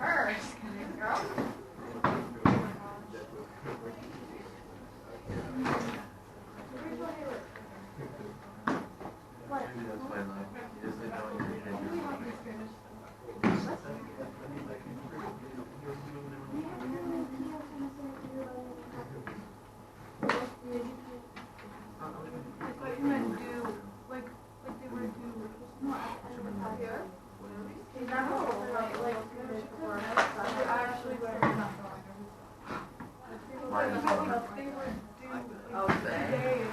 First, can you go? Maybe that's why like he doesn't know you're in I thought you meant do like they were do here. Actually, they were today.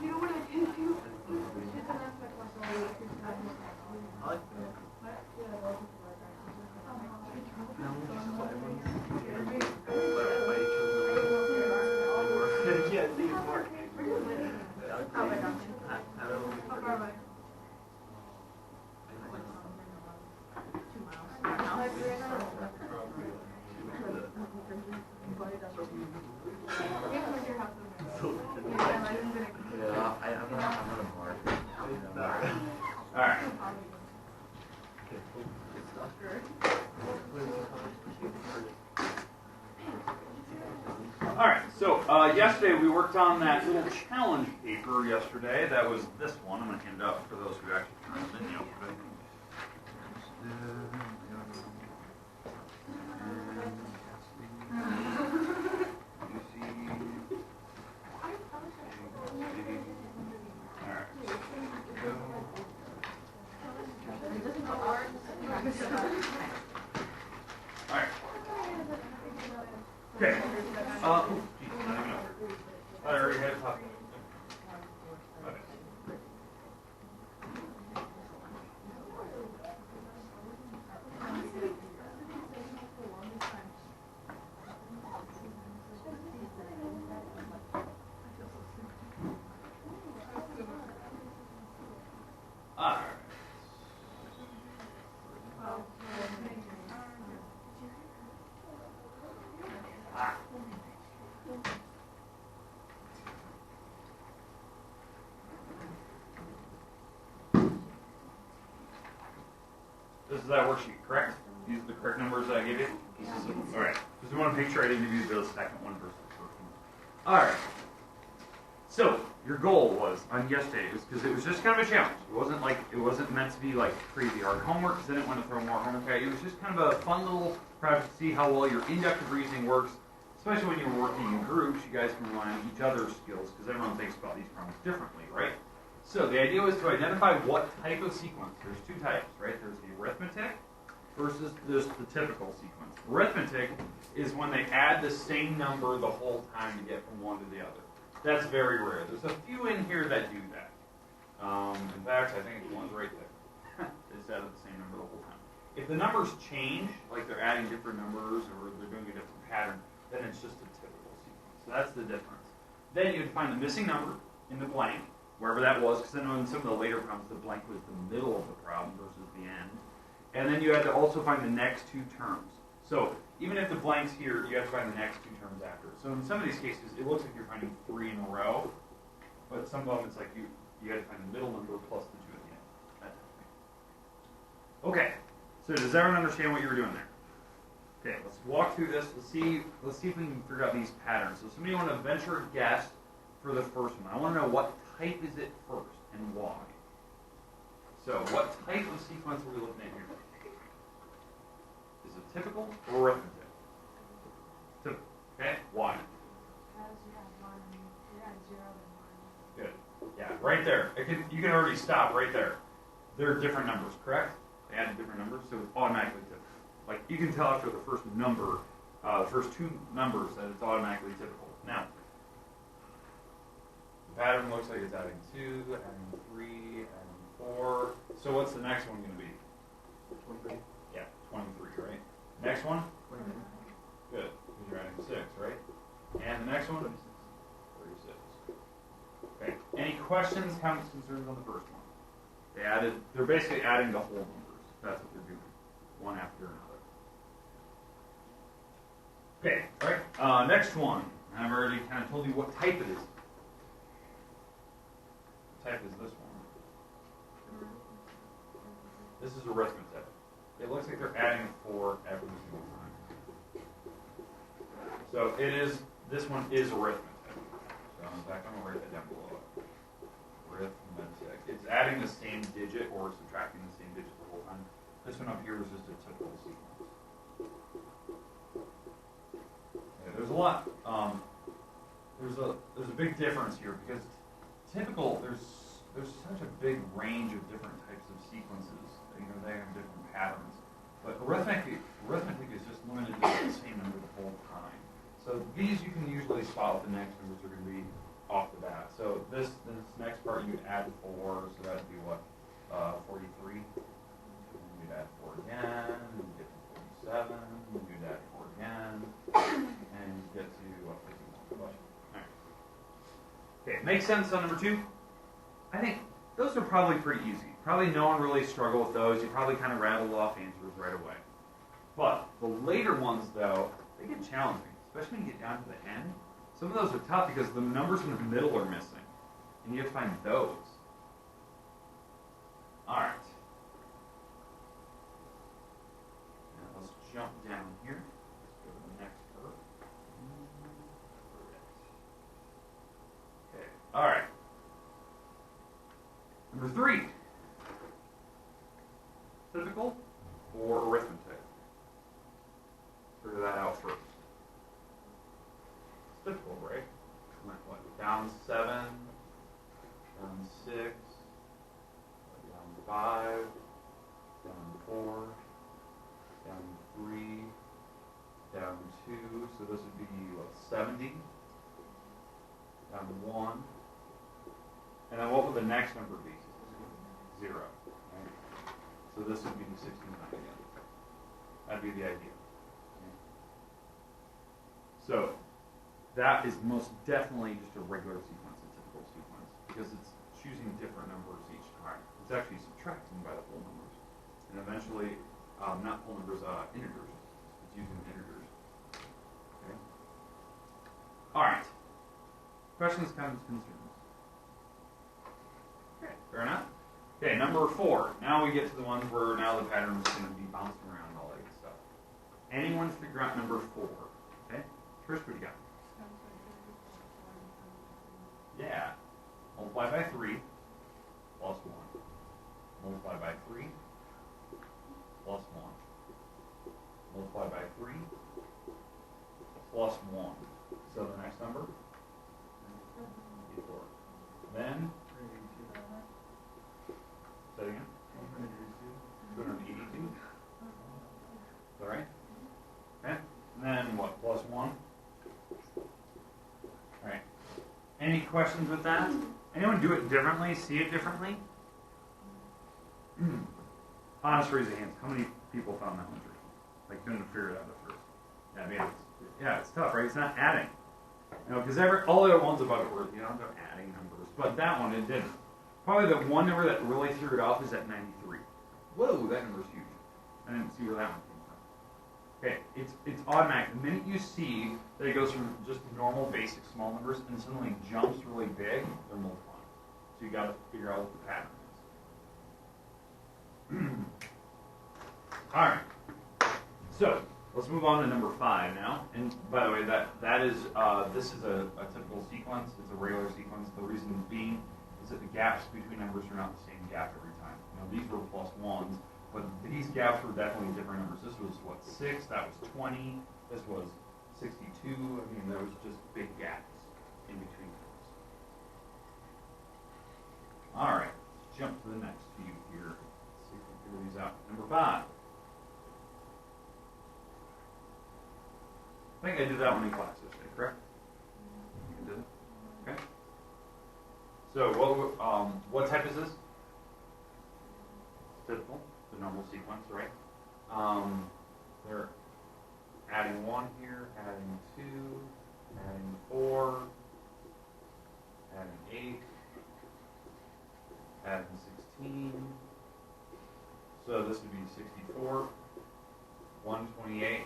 You know what I didn't do? I like Alright. Alright, so yesterday we worked on that little challenge paper yesterday. That was this one. I'm going to hand it out for those who actually turned it in yesterday. Alright. Okay. Oh, geez, not even over. I already had a copy. Okay. Alright. This is that worksheet, correct? These are the correct numbers that I gave you? Alright. Because we want to make sure I didn't give you the second one versus the first one. Alright. So, your goal was, on yesterday, because it was just kind of a challenge. It wasn't meant to be like crazy hard homework, because I didn't want to throw more homework at you. It was just kind of a fun little project to see how well your inductive reasoning works, especially when you're working in groups. You guys can rely on each other's skills, because everyone thinks about these problems differently, right? So the idea was to identify what type of sequence. There's two types, right? There's the arithmetic versus there's the typical sequence. Arithmetic is when they add the same number the whole time to get from one to the other. That's very rare. There's a few in here that do that. In fact, I think the one's right there. They just added the same number the whole time. If the numbers change, like they're adding different numbers or they're doing a different pattern, then it's just a typical sequence. So that's the difference. Then you'd find the missing number in the blank, wherever that was, because I know in some of the later problems, the blank was the middle of the problem versus the end. And then you had to also find the next two terms. So even if the blank's here, you have to find the next two terms after. So in some of these cases, it looks like you're finding 3 in a row, but some of them it's like you have to find the middle number plus the 2 at the end. That type of thing. Okay, so does everyone understand what you were doing there? Okay, let's walk through this. Let's see if we can figure out these patterns. So somebody want to venture a guess for the first one. I want to know what type is it first and why. So what type of sequence are we looking at here? Is it typical or arithmetic? Typical. Okay, why? Because you have 1, you had 0 and 1. Good. Yeah, right there. You can already stop right there. They're different numbers, correct? They added different numbers, so it's automatically typical. Like you can tell after the first number, the first 2 numbers, that it's automatically typical. Now, the pattern looks like it's adding 2, adding 3, adding 4. So what's the next one going to be? 23. Yeah, 23, right? Next one? 29. Good, because you're adding 6, right? And the next one? 36. Okay. Any questions, comments, concerns on the first one? They're basically adding the whole numbers. That's what they're doing, one after another. Okay, all right. Next one. I've already kind of told you what type it is. What type is this one? This is arithmetic. it looks like they're adding 4 every single time. So it is, this one is arithmetic. So in fact, I'm going to write that down below. Arithmetic. It's adding the same digit or subtracting the same digit the whole time. This one up here is just a typical sequence. Okay, there's a lot. There's a big difference here because typical there's such a big range of different types of sequences. You know, they have different patterns. But arithmetic is just limited to the same number the whole time. So these you can usually spot what the next numbers are going to be off the bat. So this next part you add 4, so that'd be what, 43. You'd add 4 again, and you get to 47. You'd add 4 again, and you get to what, 51. All right. Okay, makes sense on number 2. I think those are probably pretty easy. Probably no one really struggled with those. You probably kind of rattled off answers right away. But the later ones, though, they get challenging, especially when you get down to the end. Some of those are tough because the numbers in the middle are missing, and you have to find those. All right. Now let's jump down here. Let's go to the next part. Okay. All right. Number 3. Typical or arithmetic? Figure that out first. It's typical, right? Went what? Down 7, down 6, down 5, down 4, down 3, down 2. So this would be what, 70, down 1. And then what would the next number be? 0. Right? So this would be 69 again. That'd be the idea. Okay. So that is most definitely just a regular sequence, a typical sequence, because it's choosing different numbers each time. It's actually subtracting by the whole numbers. And eventually, not whole numbers, integers. It's using integers. Okay. All right. Questions, comments, concerns? Okay, fair enough. Okay, number 4. Now we get to the ones where now the pattern is going to be bouncing around and all that good stuff. Anyone figure out number 4? Okay, Trish, what do you got? Yeah. Multiply by 3 plus 1. Multiply by 3 plus 1. Multiply by 3 plus 1. So the next number? 4. Then, say it again? 282. Is that right? Okay. And then what? Plus 1? Alright. Any questions with that? Anyone do it differently? See it differently? Honest, raise your hands. How many people found that one tricky? Like, couldn't figure it out at first? Yeah, I mean, it's tough, right? It's not adding. You know, because all the other ones above it were, they're adding numbers. But that one, it didn't. Probably the one number that really threw it off is at 93. Whoa, that number's huge. I didn't see where that one came from. Okay, it's automatic. The minute you see that it goes from just normal, basic, small numbers and suddenly jumps really big, they're multiplying. So you got to figure out what the pattern is. All right. So let's move on to number 5 now. And by the way, this is a typical sequence. It's a regular sequence. The reason being is that the gaps between numbers are not the same gap every time. These were plus 1s, but these gaps were definitely different numbers. This was what, 6? That was 20. This was 62. I mean, there was just big gaps in between those. All right, let's jump to the next few here. Let's see if we can figure these out. Number 5. I think I did that one in class yesterday, correct? You did it? Okay. So what type is this? Typical, the normal sequence, right? They're adding 1 here, adding 2, adding 4, adding 8, adding 16. So this would be 64, 128,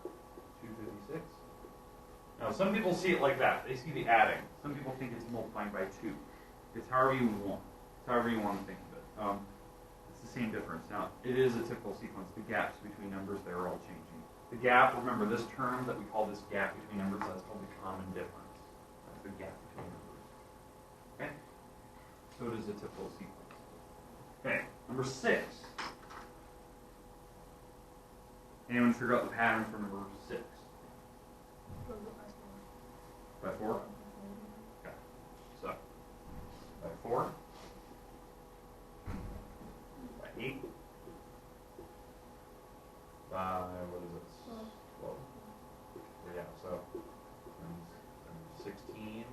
256. Now, some people see it like that. They see the adding. Some people think it's multiplying by 2. It's however you want. It's however you want to think of it. It's the same difference. Now, it is a typical sequence. The gaps between numbers, they're all changing. The gap, remember this term that we call this gap between numbers, that's called the common difference. That's the gap between numbers. Okay? So it is a typical sequence. Okay, number 6. Anyone figure out the pattern for number 6? By 4? Okay. So, by 4? By 8? By, what is it? 12. Yeah, so, 16,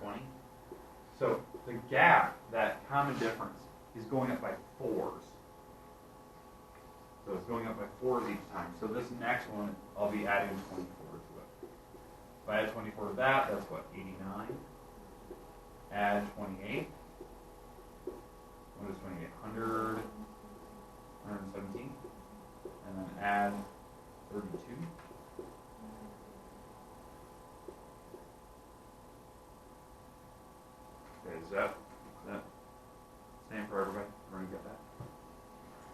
20. So, the gap, that common difference, is going up by 4s. So it's going up by 4 each time. So this next one, I'll be adding 24 to it. If I add 24 to that, that's what, 89? Add 28. What is 28? 100, 117. And then add 32. Okay, is that same for everybody? Everyone get that?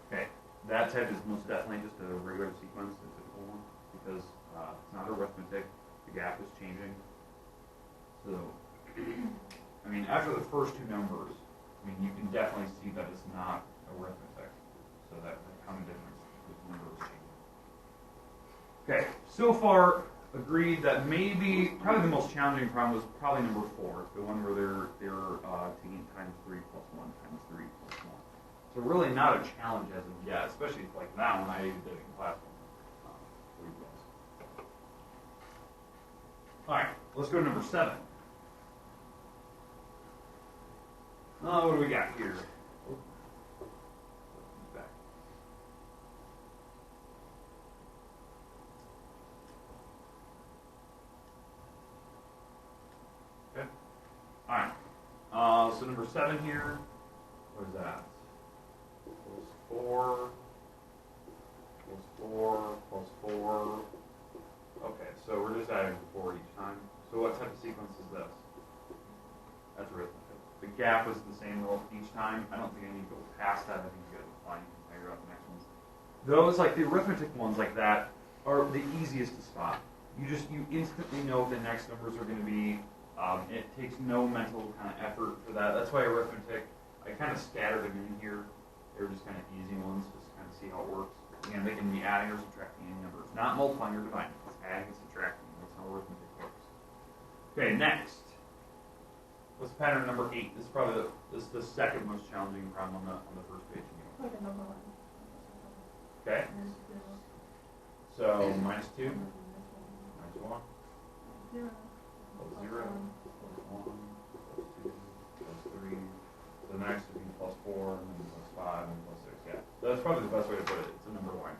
Okay. That type is most definitely just a regular sequence, a typical one, because it's not arithmetic. The gap is changing. So, I mean, after the first 2 numbers, I mean, you can definitely see that it's not arithmetic. So that the common difference with the number is changing. Okay, so far agreed that maybe, probably the most challenging problem was probably number 4, the one where they're taking times 3 plus 1 times 3 plus 1. So really not a challenge as of yet, especially like that one I even did in class. All right, let's go to number 7. What do we got here? Back. Okay. All right. So number 7 here. What is that? Plus 4, plus 4, plus 4. Okay, so we're just adding 4 each time. So what type of sequence is this? That's arithmetic. The gap was the same each time. I don't think I need to go past that. I think you guys will find you can figure out the next ones. Those, like the arithmetic ones like that, are the easiest to spot. You instantly know the next numbers are going to be. It takes no mental kind of effort for that. That's why arithmetic, I kind of scattered them in here. They're just kind of easy ones, just to kind of see how it works. Again, they can be adding or subtracting any numbers. Not multiplying or dividing. It's adding and subtracting. That's how arithmetic works. Okay, next. What's pattern number 8? This is probably the second most challenging problem on the first page. Like a number 1. Okay. So minus 2, minus 1, 0. plus 0, plus 1, plus 2, plus 3. The next would be plus 4, and then plus 5, and plus 6. Yeah, that's probably the best way to put it. It's a number line.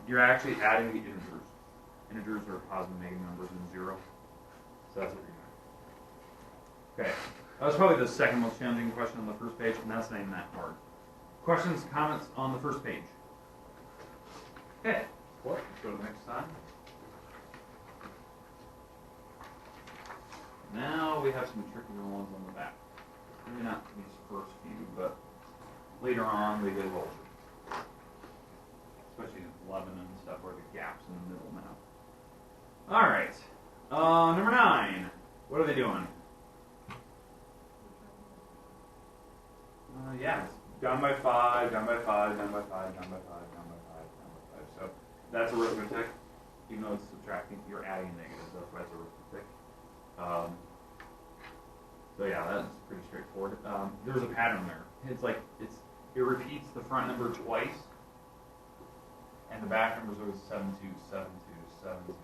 You're actually adding the integers. Integers are positive, negative numbers, and 0. So that's what you're doing. Okay, that was probably the second most challenging question on the first page, and that's not even that hard. Questions, comments on the first page? Okay, let's go to the next slide. Now we have some trickier ones on the back. Maybe not these first few, but later on they get a little tricky. Especially in 11 and stuff where the gaps in the middle now. All right, number 9. What are they doing? Yeah, it's down by 5, down by 5, down by 5, down by 5, down by 5, down by 5. So that's arithmetic. Even though it's subtracting, you're adding negatives. That's why it's arithmetic. So yeah, that's pretty straightforward. There's a pattern there. It's like it repeats the front number twice, and the back numbers are 7 2 7 2 7 2.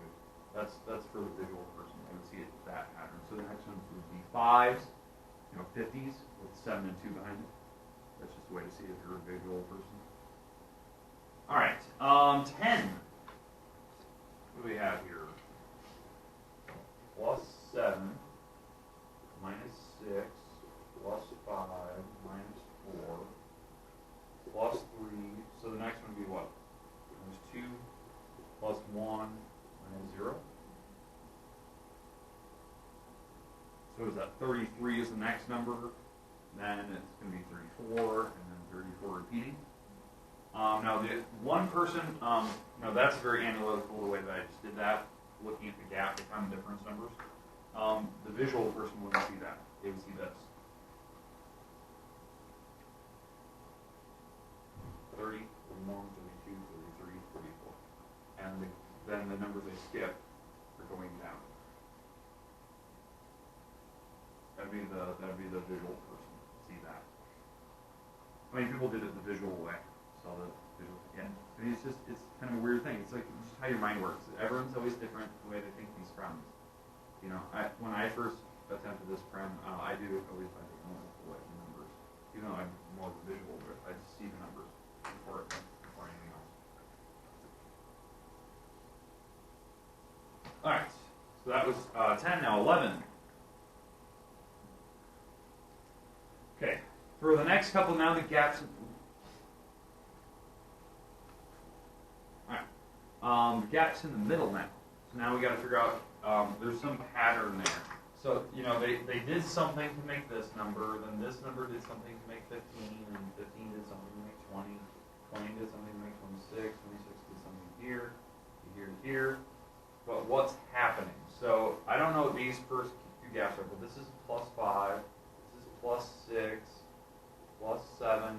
That's for the visual person. They would see it that pattern. So the next ones would be 5s, 50s with 7 and 2 behind it. That's just a way to see it if you're a visual person. All right, 10. What do we have here? Plus 7, minus 6, plus 5, minus 4, plus 3. So the next one would be what? Minus 2, plus 1, minus 0. So is that 33 is the next number? then it's going to be 34, and then 34 repeating. Now, the one person, now that's very analytical the way that I just did that, looking at the gap to find the difference numbers. The visual person wouldn't see that. They would see this. 30, 31, 32, 33, 34. And then the numbers they skip are going down. That'd be the visual person. See that. I mean, people did it the visual way. Saw the visual. Yeah. I mean, it's kind of a weird thing. It's like just how your mind works. Everyone's always different the way they think these problems. You know, when I first attempted this prem, I do always find it more like the numbers. Even though I'm more visual, but I just see the numbers before anything else. All right. So that was 10. Now 11. Okay. For the next couple, now the gaps. Gaps in the middle now. So now we got to figure out, there's some pattern there. So, you know, they did something to make this number, then this number did something to make 15, and 15 did something to make 20, 20 did something to make 26, 26 did something here, here, here. But what's happening? So, I don't know what these first two gaps are, but this is plus 5, this is plus 6, plus 7,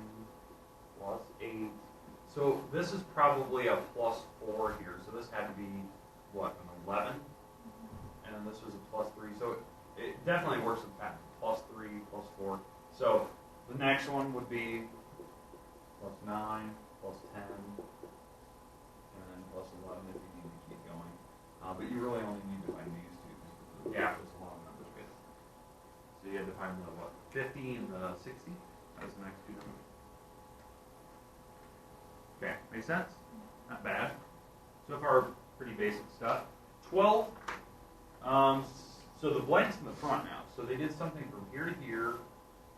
plus 8. So this is probably a plus 4 here. So this had to be, what, an 11? And then this was a plus 3. So it definitely works with pattern. Plus 3, plus 4. So the next one would be plus 9, plus 10, and then plus 11 if you need to keep going. But you really only need to find these two because the gap is a lot of numbers basically. So you had to find the, what, 50 and the 60? That's the next two numbers. Okay, makes sense? Not bad. So far, pretty basic stuff. 12. So the blank's in the front now. So they did something from here to here.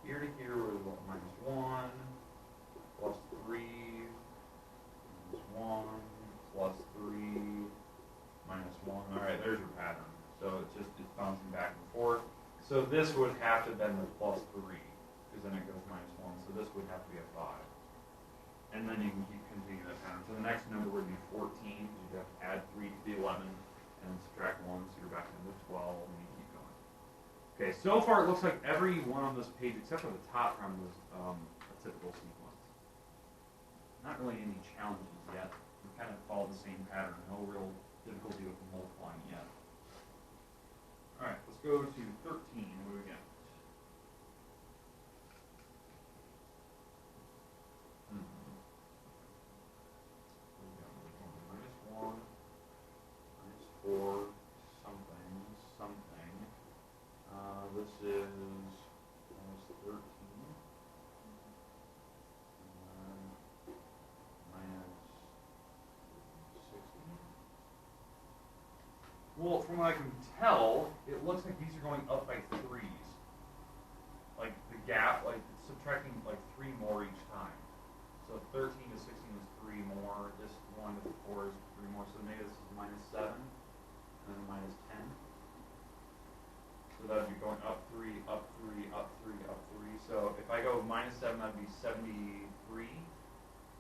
Here to here was what, minus 1, plus 3, minus 1, plus 3, minus 1. All right, there's your pattern. So it's bouncing back and forth. So this would have to have been the plus 3, because then it goes minus 1. So this would have to be a 5. And then you can keep continuing that pattern. So the next number would be 14, because you'd have to add 3 to the 11, and subtract 1, so you're back into 12, and you keep going. Okay, so far it looks like every one on this page, except for the top round, was a typical sequence. Not really any challenges yet. We kind of follow the same pattern. No real difficulty with multiplying yet. All right, let's go to 13. What do we got? Minus 4, something. This is minus 13. Minus 60. Well, from what I can tell, it looks like these are going up by 3s. Like the gap, like it's subtracting like 3 more each time. So 13 to 16 is 3 more. This 1 to 4 is 3 more. So maybe this is minus 7, and then minus 10. So that would be going up 3, up 3, up 3, up 3. So if I go minus 7, that would be 73.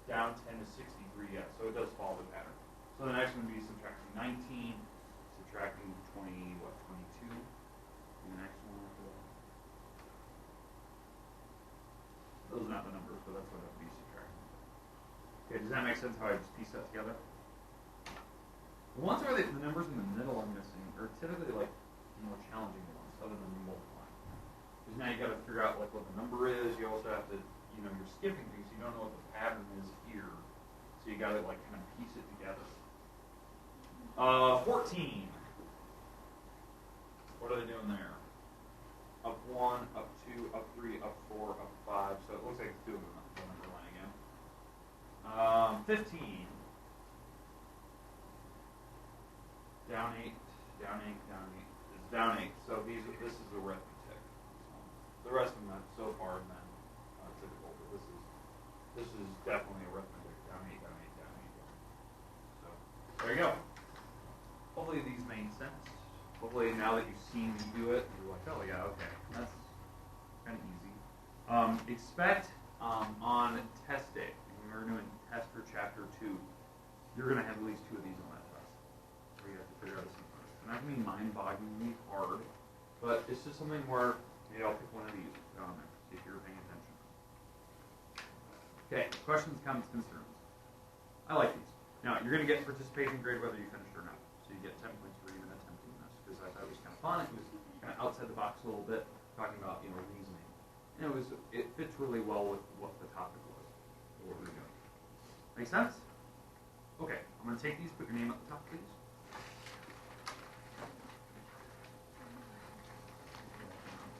Down 10 to 63, yeah. So it does follow the pattern. So the next one would be subtracting 19, subtracting 22. And the next one after that. Those are not the numbers, but that's what it would be subtracting. Okay, does that make sense how I just piece that together? The ones where the numbers in the middle are missing are typically like the more challenging ones, other than the multiplying. Because now you got to figure out like what the number is. You also have to, you know, you're skipping things. You don't know what the pattern is here, so you got to like kind of piece it together. 14. What are they doing there? Up 1, up 2, up 3, up 4, up 5. So it looks like it's 2 of them going underline again. 15. Down 8, down 8, down 8. It's down 8. So this is arithmetic. The rest of them so far have been typical, but this is definitely arithmetic. Down 8, down 8, down 8. So there you go. Hopefully these made sense. Hopefully now that you've seen me do it, you're like, oh yeah, okay, that's kind of easy. Expect on test day, when we're doing test for chapter 2, you're going to have at least 2 of these on that test, where you have to figure out this first. It's not going to be mind-bogglingly hard, but it's just something where maybe I'll pick one of these, put it on there, see if you're paying attention. Okay, questions, comments, concerns. I like these. Now, you're going to get participation grade whether you finish or not. So you get 10 points for even attempting this, because I thought it was kind of fun. It was kind of outside the box a little bit, talking about, reasoning. And it fits really well with what the topic was, or what we're doing. Make sense? Okay, I'm going to take these, put your name at the top, please.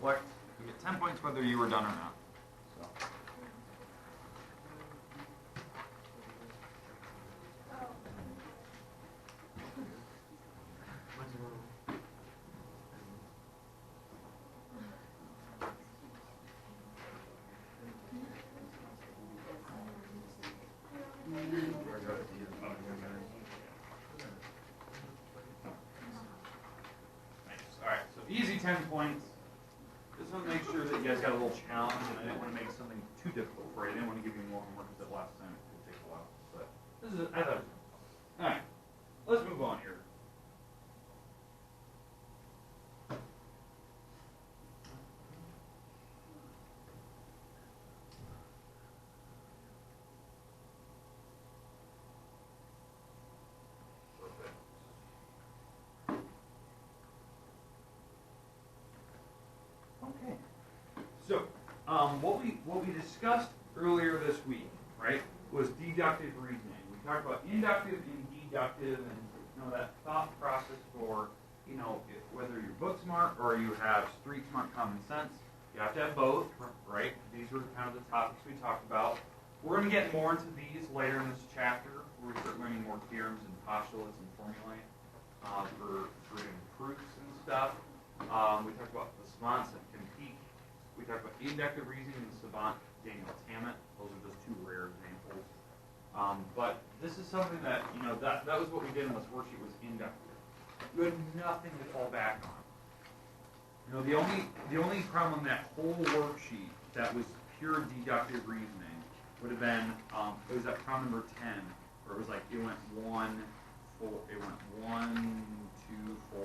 What? You get 10 points whether you were done or not. So. Alright, so easy 10 points. Just want to make sure that you guys got a little challenge, and I didn't want to make something too difficult for you. I didn't want to give you more homework because last time it could take a while. But this is, I thought it was fun. Alright, let's move on here. Okay. So, what we discussed earlier this week, right, was deductive reasoning. We talked about inductive and deductive, and that thought process for whether you're book smart or you have street smart common sense. You have to have both, right? These were kind of the topics we talked about. We're going to get more into these later in this chapter, where we start learning more theorems and postulates and formulae for doing proofs and stuff. We talked about the savants and compete. We talked about inductive reasoning and savant Daniel Tammet. Those are just 2 rare examples. But this is something that, that was what we did in this worksheet, was inductive. You had nothing to fall back on. The only problem in that whole worksheet that was pure deductive reasoning would have been, it was at problem number 10, where it was like, it went 1, 2,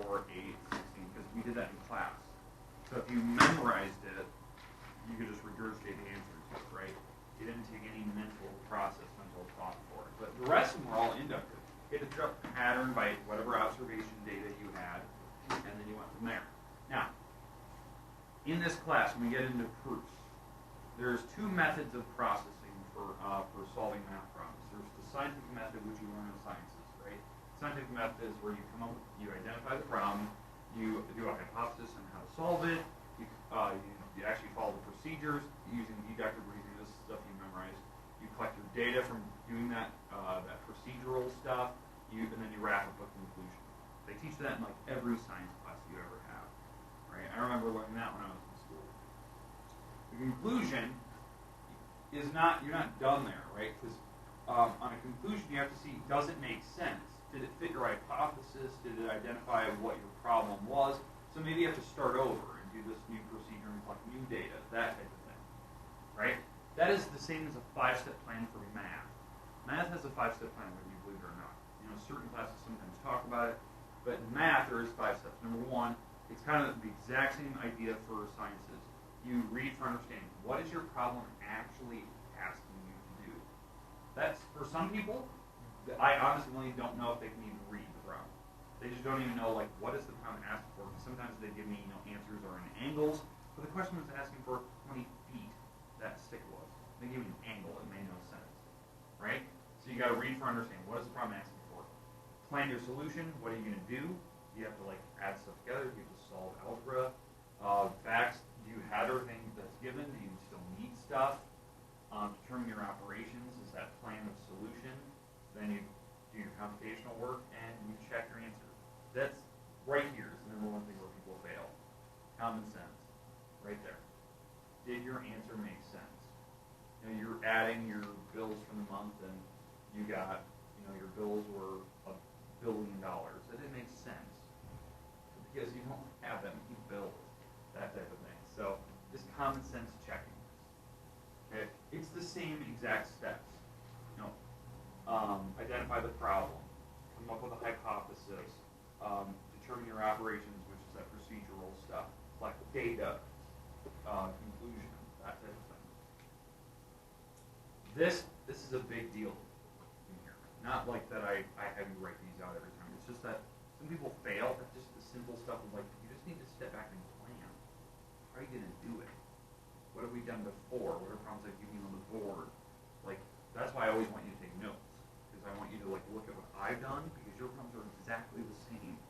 4, 8, 16, because we did that in class. So if you memorized it, you could just regurgitate the answers, right? You didn't take any mental process, mental thought for it. But the rest of them were all inductive. You had to draw a pattern by whatever observation data you had, and then you went from there. Now, in this class, when we get into proofs, there's 2 methods of processing for solving math problems. There's the scientific method, which you learn in sciences, right? Scientific method is where you come up with, you identify the problem, you do a hypothesis on how to solve it, you actually follow the procedures using deductive reasoning. This is stuff you memorize. You collect your data from doing that procedural stuff, and then you wrap up a conclusion. They teach that in like every science class you ever have, right? I remember learning that when I was in school. The conclusion is you're not done there, right? Because on a conclusion, you have to see, does it make sense? Did it fit your hypothesis? Did it identify what your problem was? So maybe you have to start over and do this new procedure and collect new data, that type of thing, right? That is the same as a 5-step plan for math. Math has a 5-step plan, whether you believe it or not. Certain classes sometimes talk about it, but in math there is 5 steps. Number 1, it's kind of the exact same idea for sciences. You read for understanding. What is your problem actually asking you to do? That's, for some people, I honestly don't know if they can even read the problem. They just don't even know, like, what is the problem asking for? Sometimes they give me, answers are in angles, but the question was asking for how many feet that stick was. They give me an angle, it made no sense, right? So you got to read for understanding. What is the problem asking for? Plan your solution. What are you going to do? You have to add stuff together. You have to solve algebra. Facts. Do you have everything that's given? Do you still need stuff? Determine your operations. Is that plan of solution? Then you do your computational work and you check your answer. That's right here is the number 1 thing where people fail. Common sense. Right there. Did your answer make sense? You're adding your bills from the month and you got, your bills were $1 billion. That didn't make sense because you don't have that many bills, that type of thing. So just common sense checking. exact steps. You know, identify the problem, come up with a hypothesis, determine your operations, which is that procedural stuff, collect data, conclusion, that type of thing. This is a big deal in here. Not like that I have you write these out every time. It's just that some people fail at just the simple stuff of like, you just need to step back and plan. How are you going to do it? What have we done before? What are problems I've given you on the board? Like, that's why I always want you to take notes. Because I want you to like look at what I've done, because your problems are exactly the same.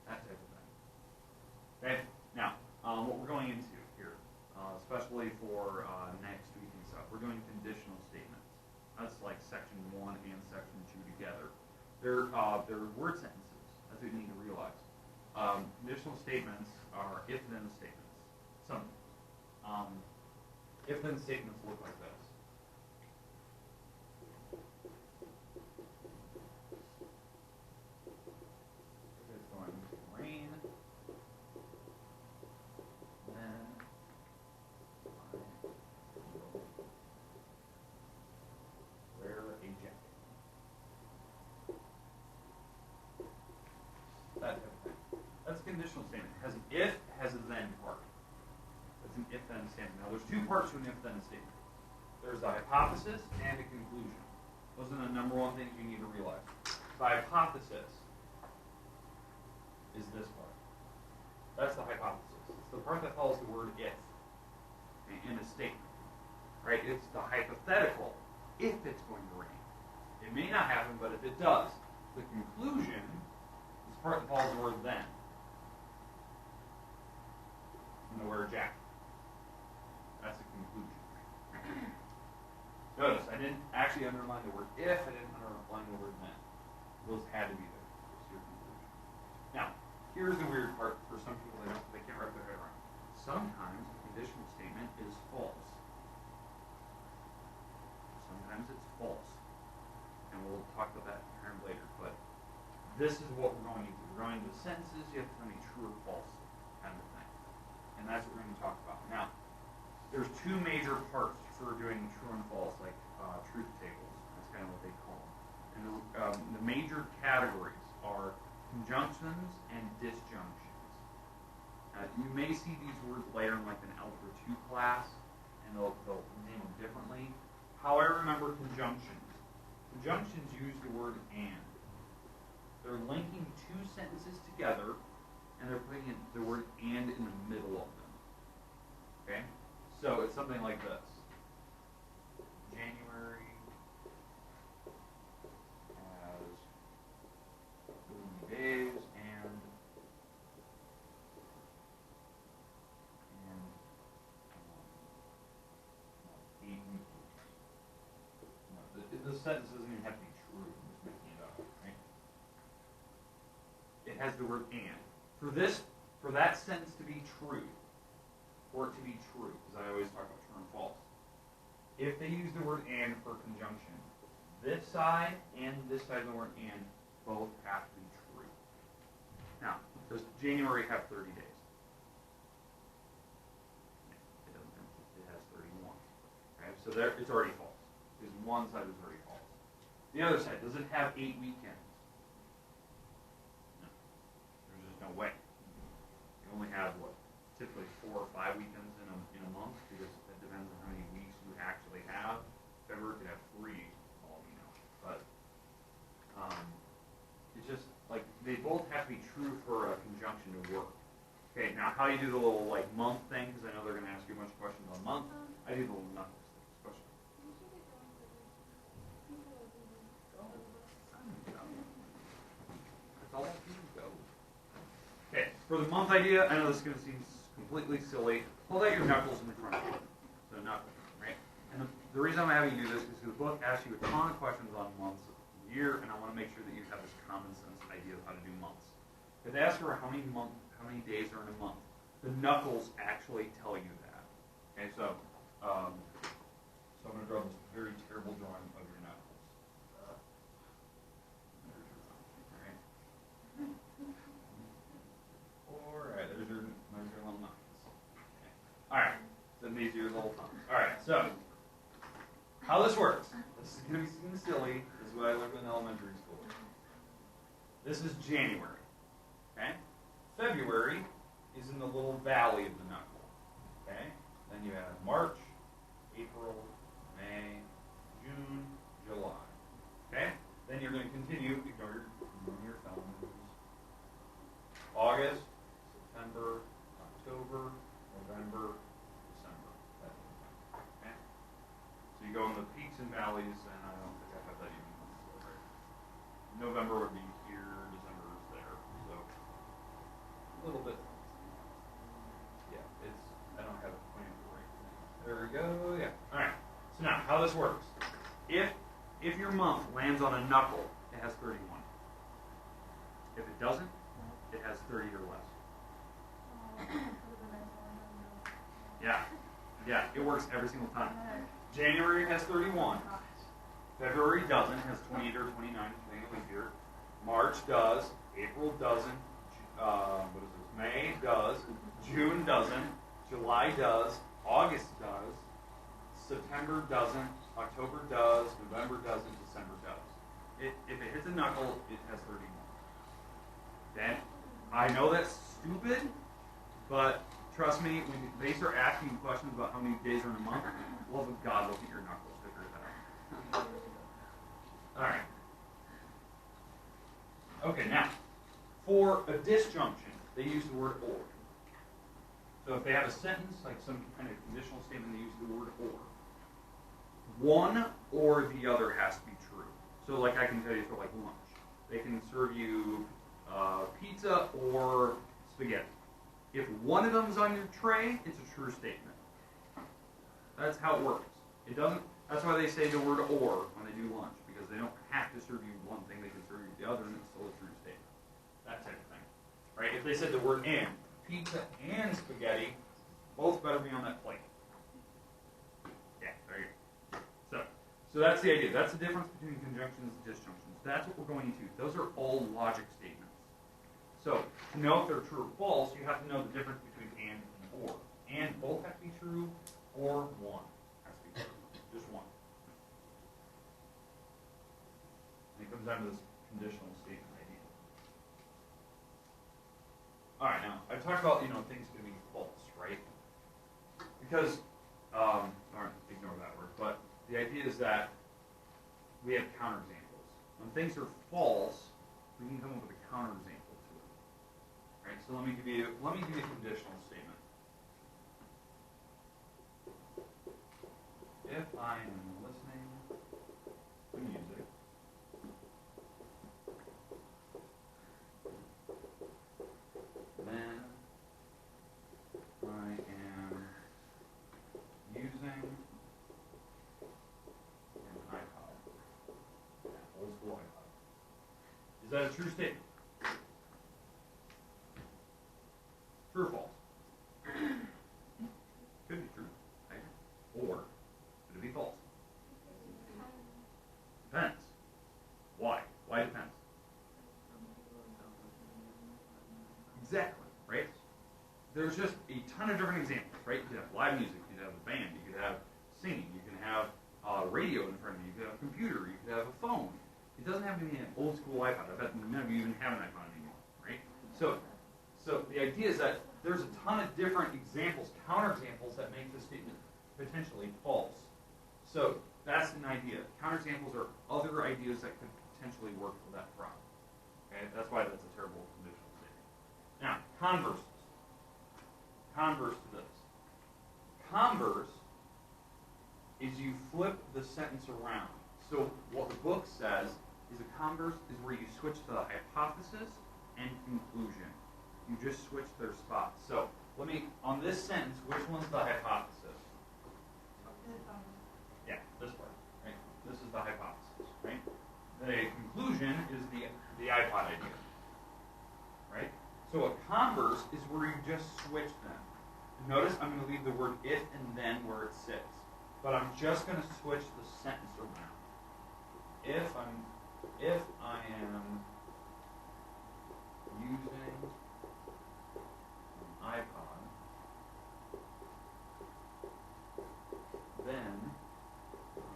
That type of thing. Okay? Now, what we're going into here, especially for next week and stuff, we're doing conditional statements. That's like section 1 and section 2 together. They're word sentences. That's what you need to realize. Conditional statements are if-then statements. Some if-then statements look like this. If it's going to rain, then I will wear a jacket. That type of thing. That's a conditional statement. It has an if, has a then part. That's an if-then statement. Now, there's two parts to an if-then statement. There's the hypothesis and a conclusion. Those are the number one things you need to realize. The hypothesis is this part. That's the hypothesis. It's the part that follows the word if in a statement. Right? It's the hypothetical if it's going to rain. It may not happen, but if it does. The conclusion is the part that follows the word then. I'm going to wear a jacket. That's a conclusion. Notice, I didn't actually underline the word if, I didn't underline the word then. Those had to be there. It's your conclusion. Now, here's the weird part for some people they can't wrap their head around. Sometimes a conditional statement is false. Sometimes it's false. And we'll talk about that here later. But this is what we're going into. We're going into sentences, you have to tell me true or false kind of thing. And that's what we're going to talk about. Now, there's two major parts for doing true and false, like truth tables. That's kind of what they call them. And the major categories are conjunctions and disjunctions. You may see these words later in like an Algebra 2 class, and they'll name them differently. However, remember conjunctions. Conjunctions use the word and. They're linking two sentences together, and they're putting the word and in the middle of them. Okay? So it's something like this. January has gloomy days and 8 weeks. No, the sentence doesn't even have to be true. I'm just making it up, right? It has the word and. For that sentence to be true, for it to be true, because I always talk about true and false. If they use the word and for conjunction, this side and this side of the word and both have to be true. Now, does January have 30 days? It doesn't. It has 31. Okay, so there, it's already false. Because one side is already false. The other side, does it have 8 weekends? No. There's just no way. You only have, what, typically 4 or 5 weekends in a month, because it depends on how many weeks you actually have. February could have 3, all we know. But it's just like they both have to be true for a conjunction to work. Okay, now how you do the little like month thing, because I know they're going to ask you a bunch of questions on month. I do the little knuckles thing, especially. That's all I can go. Okay, for the month idea, I know this is going to seem completely silly. Hold out your knuckles in the front of you. So knuckles, right? And the reason I'm having you do this is because the book asks you a ton of questions on months of the year, and I want to make sure that you have this common sense idea of how to do months. If they ask for how many days are in a month, the knuckles actually tell you that. Okay, so I'm going to draw this very terrible drawing of your knuckles. Alright, there's your little knuckles. Okay. Alright, then these are your little thumbs. Alright, so how this works. This is January. Okay? February is in the little valley of the knuckle. Okay? Then you have March, April, May, June, July. Okay? Then you're going to continue, ignore your thumbs. August, September, October, November, December. Okay? So you go in the peaks and valleys, and I don't think I have that even. November would be here, December is there. So a little bit. Yeah, I don't have it pointing the right thing. There we go, yeah. Alright. So now, how this works. If your month lands on a knuckle, it has 31. If it doesn't, it has 30 or less. Yeah, it works every single time. January has 31. February doesn't, has 28 or 29, depending on leap year. March does, April doesn't, May does, June doesn't, July does, August does, September doesn't, October does, November doesn't, December does. If it hits a knuckle, it has 31. Then, I know that's stupid, but trust me, when they start asking you questions about how many days are in a month, love of God, look at your knuckles, figure it out. Alright. Okay, now, for a disjunction, they use the word or. So if they have a sentence, like some kind of conditional statement, they use the word or. One or the other has to be true. So like I can tell you for like lunch, they can serve you pizza or spaghetti. If one of them is on your tray, it's a true statement. That's how it works. It doesn't. That's why they say the word or when they do lunch, because they don't have to serve you one thing; they can serve you the other, and it's still a true statement. That type of thing, right? If they said the word and, pizza and spaghetti, both better be on that plate. Yeah, there you go. So that's the idea. That's the difference between conjunctions and disjunctions. That's what we're going into. Those are all logic statements. So to know if they're true or false, you have to know the difference between and or. And both have to be true, or one has to be true. Just one. And it comes down to this conditional statement idea. All right, now I've talked about things going to be false, right? Because all right, ignore that word. But the idea is that we have counterexamples. When things are false, we can come up with a counterexample. Right, so let me give you a conditional statement. If I am listening to music, then I am using an iPod, old school iPod. Is that a true statement? True or false? Could be true, right? Or could it be false? Depends. Why? Why depends? Exactly, right? There's just a ton of different examples, right? You could have live music, you could have a band, you could have singing, you can have radio in front of you, you could have a computer, you could have a phone. It doesn't have to be an old school iPod. I bet none of you even have an iPod anymore, right? So the idea is that there's a ton of different examples, counterexamples, that make this statement potentially false. So that's an idea. Counterexamples are other ideas that could potentially work for that problem. Okay, that's why that's a terrible conditional statement. Now, converses. Converse to this. Converse is you flip the sentence around. So what the book says is a converse is where you switch the hypothesis and conclusion. You just switch their spots. So on this sentence, which one's the hypothesis? Yeah, this part, right? This is the hypothesis, right? The conclusion is the iPod idea, right? So a converse is where you just switch them. Notice I'm going to leave the word if and then where it sits, but I'm just going to switch the sentence around. If I am using iPod, then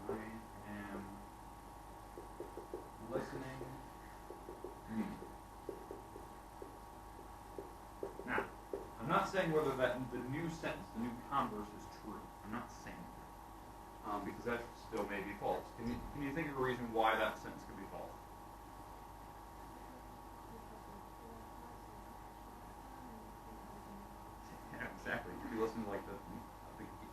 I am listening to music. saying whether that the new sentence, the new converse, is true. I'm not saying that. Because that still may be false. Can you think of a reason why that sentence could be false? Yeah, exactly. You could be listening to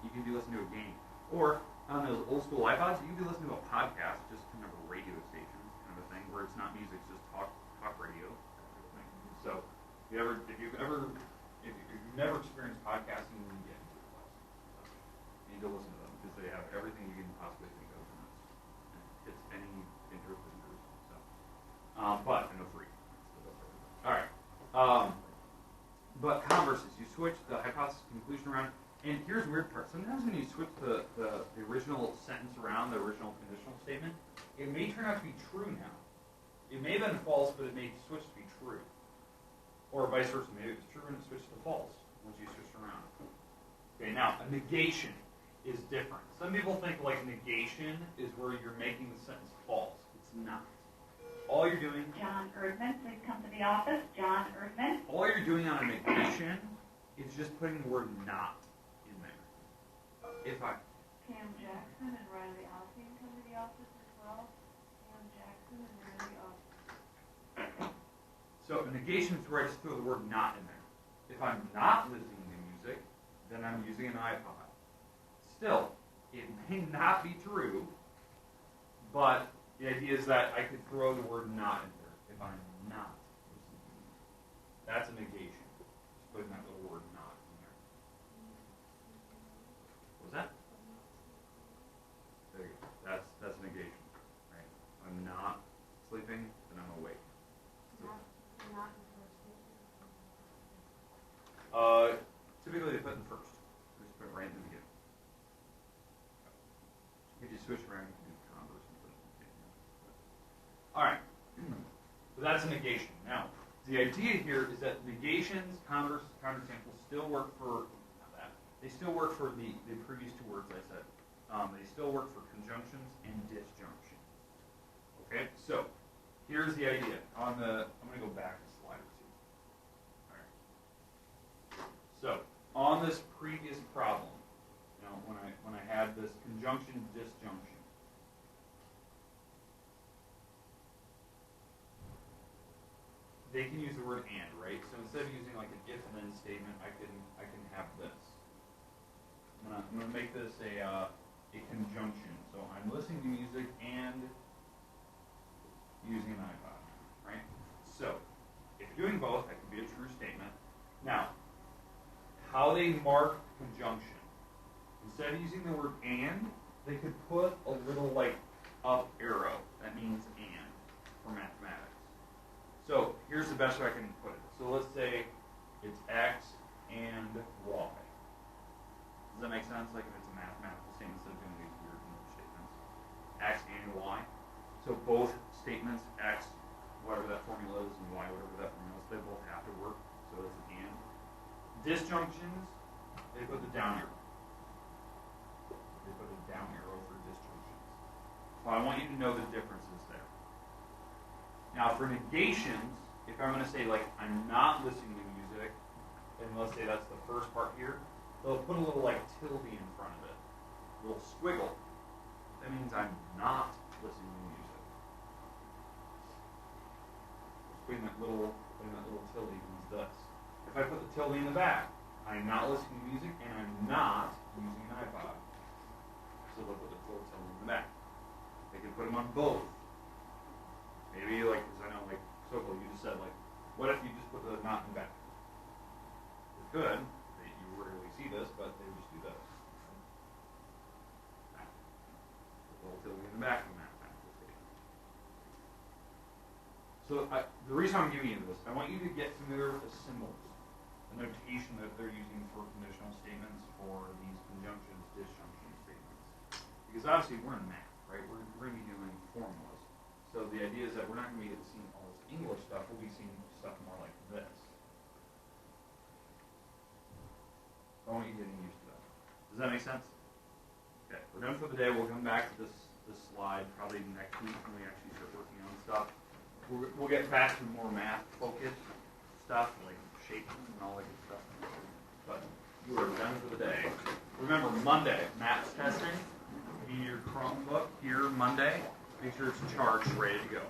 you could be listening to a game, or on those old school iPods, you could be listening to a podcast, just kind of a radio station kind of a thing, where it's not music, it's just talk radio. So, if you've never experienced podcasting, you get into it. You need to listen to them because they have everything you can possibly think of, and it hits any interest. So, but no free. All right. But converses, you switch the hypothesis conclusion around, and here's the weird part. Sometimes when you switch the original sentence around, the original conditional statement, it may turn out to be true now. It may have been false, but it may switch to be true. Or vice versa. Maybe it was true and it switched to false once you switched around. Okay, now, a negation is different. Some people think like negation is where you're making the sentence false. It's not. All you're doing... John Erdman, please come to the office. John Erdman. All you're doing on a negation is just putting the word not in there. If I... Pam Jackson and Riley Alfie come to the office as well. Pam Jackson and Riley Alfie. So a negation is where I just throw the word not in there. If I'm not listening to music, then I'm using an iPod. Still, it may not be true, but the idea is that I could throw the word not in there if I'm not listening to music. That's a negation. Just putting that little word not in there. What was that? There you go. That's negation. Right? I'm not sleeping, then I'm awake. Typically they put in first. They just put it right in the beginning. If you switch around, you can do converse and put it in the beginning. Alright. So that's a negation. Now, the idea here is that negations, converse, counterexamples still work for that. They still work for the previous two words I said. They still work for conjunctions and disjunctions. Okay, so here's the idea. I'm going to go back a slide or two. All right. So on this previous problem, you know, when I had this conjunction disjunction, they can use the word and, right? So instead of using like an if and then statement, I can have this. I'm gonna make this a conjunction. So I'm listening to music and using an iPod, right? So if you're doing both, that could be a true statement. Now, how they mark conjunction. Instead of using the word and, they could put a little like up arrow. That means and for mathematics. So here's the best way I can put it. So let's say it's X and Y. Does that make sense? Like if it's a mathematical statement instead of doing these weird English statements. X and Y. So both statements, X, whatever that formula is, and Y, whatever that formula is, they both have to work. So it's an and. Disjunctions, they put the down arrow. They put a down arrow for disjunctions. So I want you to know the differences there. Now for negations, if I'm going to say like I'm not listening to music, and let's say that's the first part here, they'll put a little like tilde in front of it, a little squiggle. That means I'm not listening to music. Putting that little tilde means this. If I put the tilde in the back, I'm not listening to music and I'm not using an iPod. So they'll put the little tilde in the back. They can put them on both. Maybe like, because I know like Sokol, you just said like, what if you just put the not in the back? It could. You rarely see this, but they just do this. Put the little tilde in the back of that. So the reason I'm giving you this, I want you to get familiar with the symbols, the notation that they're using for conditional statements, for these conjunctions, disjunction statements. Because obviously we're in math, right? We're going to be doing formulas. So the idea is that we're not going to be seeing all this English stuff. We'll be seeing stuff more like this. So I want you getting used to that. Does that make sense? Okay, we're done for the day. We'll come back to this slide probably next week when we actually start working on stuff. We'll get back to more math-focused stuff, like shapes and all that good stuff. but you are done for the day. Remember, Monday, math testing. In your Chromebook here Monday. Make sure it's charged, ready to go.